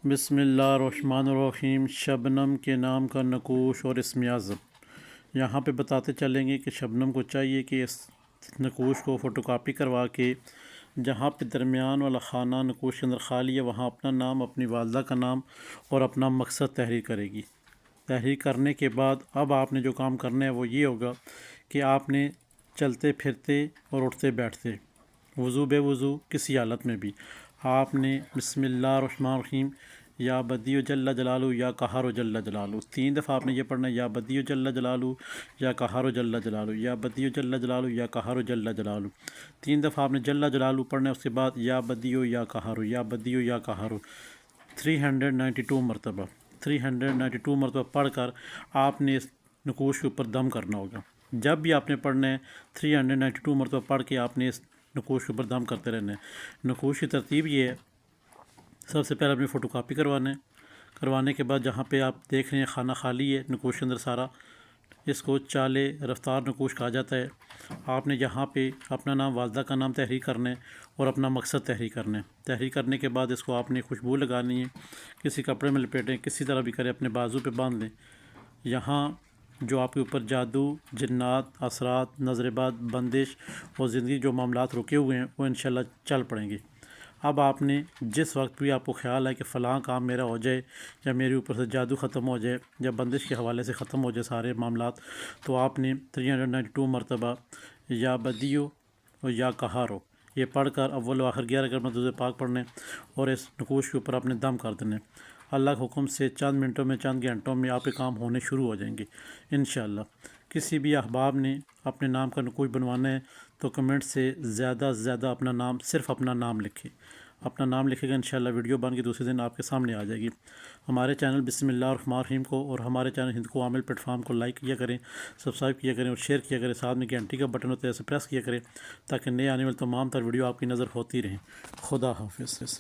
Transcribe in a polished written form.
بسم اللہ الرحمن الرحیم۔ شبنم کے نام کا نقوش اور اسم اعظم۔ یہاں پہ بتاتے چلیں گے کہ شبنم کو چاہیے کہ اس نقوش کو فوٹو کاپی کروا کے جہاں پہ درمیان والا خانہ نقوش کے اندر خالی ہے وہاں اپنا نام، اپنی والدہ کا نام اور اپنا مقصد تحریر کرے گی۔ تحریر کرنے کے بعد اب آپ نے جو کام کرنا ہے وہ یہ ہوگا کہ آپ نے چلتے پھرتے اور اٹھتے بیٹھتے، وضو بے وضو کسی حالت میں بھی آپ نے بسم اللہ الرحمن الرحیم یا بدیع جل جلالہ یا قہار جل جلالہ 3 دفعہ آپ نے یہ پڑھنا ہے، یا بدیع جل جلالہ یا قہار جل جلالہ یا بدیع جل جلالہ یا قہار جل جلالہ 3 دفعہ آپ نے جل جلالہ پڑھنا ہے۔ اس کے بعد یا بدیع یا قہار یا بدیع یا قہار 392 مرتبہ 392 مرتبہ پڑھ کر آپ نے اس نقوش کے اوپر دم کرنا ہوگا۔ جب بھی آپ نے پڑھنا ہے 392 مرتبہ پڑھ کے آپ نے اس نقوش کے اوپر دم کرتے رہنا ہے۔ نقوش کی ترتیب یہ ہے، سب سے پہلے اپنی فوٹو کاپی کروانے کے بعد جہاں پہ آپ دیکھ رہے ہیں خانہ خالی ہے نقوش کے اندر سارا، اس کو چالے رفتار نقوش کہا جاتا ہے۔ آپ نے یہاں پہ اپنا نام، والدہ کا نام تحریر کرنا ہے اور اپنا مقصد تحریر کرنا ہے۔ تحریر کرنے کے بعد اس کو آپ نے خوشبو لگانی ہے، کسی کپڑے میں لپیٹیں، کسی طرح بھی کریں، اپنے بازو پہ باندھ لیں۔ یہاں جو آپ کے اوپر جادو، جنات، اثرات، نظر بد، بندش اور زندگی جو معاملات رکے ہوئے ہیں وہ انشاءاللہ چل پڑیں گے۔ اب آپ نے جس وقت بھی آپ کو خیال ہے کہ فلاں کام میرا ہو جائے یا میرے اوپر سے جادو ختم ہو جائے یا بندش کے حوالے سے ختم ہو جائے سارے معاملات، تو آپ نے 392 مرتبہ یا بدیع یا قہار یہ پڑھ کر اول و آخر 11 مرتبہ پاک پڑھنے اور اس نقوش کے اوپر اپنے دم کر دینے۔ اللہ کے حکم سے چند منٹوں میں، چند گھنٹوں میں آپ کے کام ہونے شروع ہو جائیں گے انشاءاللہ۔ کسی بھی احباب نے اپنے نام کا نقوش بنوانا ہے تو کمنٹ سے زیادہ سے زیادہ اپنا نام، صرف اپنا نام لکھے، اپنا نام لکھے گا انشاءاللہ ویڈیو بن کے دوسرے دن آپ کے سامنے آ جائے گی۔ ہمارے چینل بسم اللہ الرحمن الرحیم کو اور ہمارے چینل ہند کو عامل پلیٹ فارم کو لائک کیا کریں، سبسکرائب کیا کریں اور شیئر کیا کریں، ساتھ میں گھنٹی کا بٹن ہوتا ہے اسے پریس کیا کریں تاکہ نئے آنے والے تمام تر ویڈیو آپ کی نظر ہوتی رہیں۔ خدا حافظ۔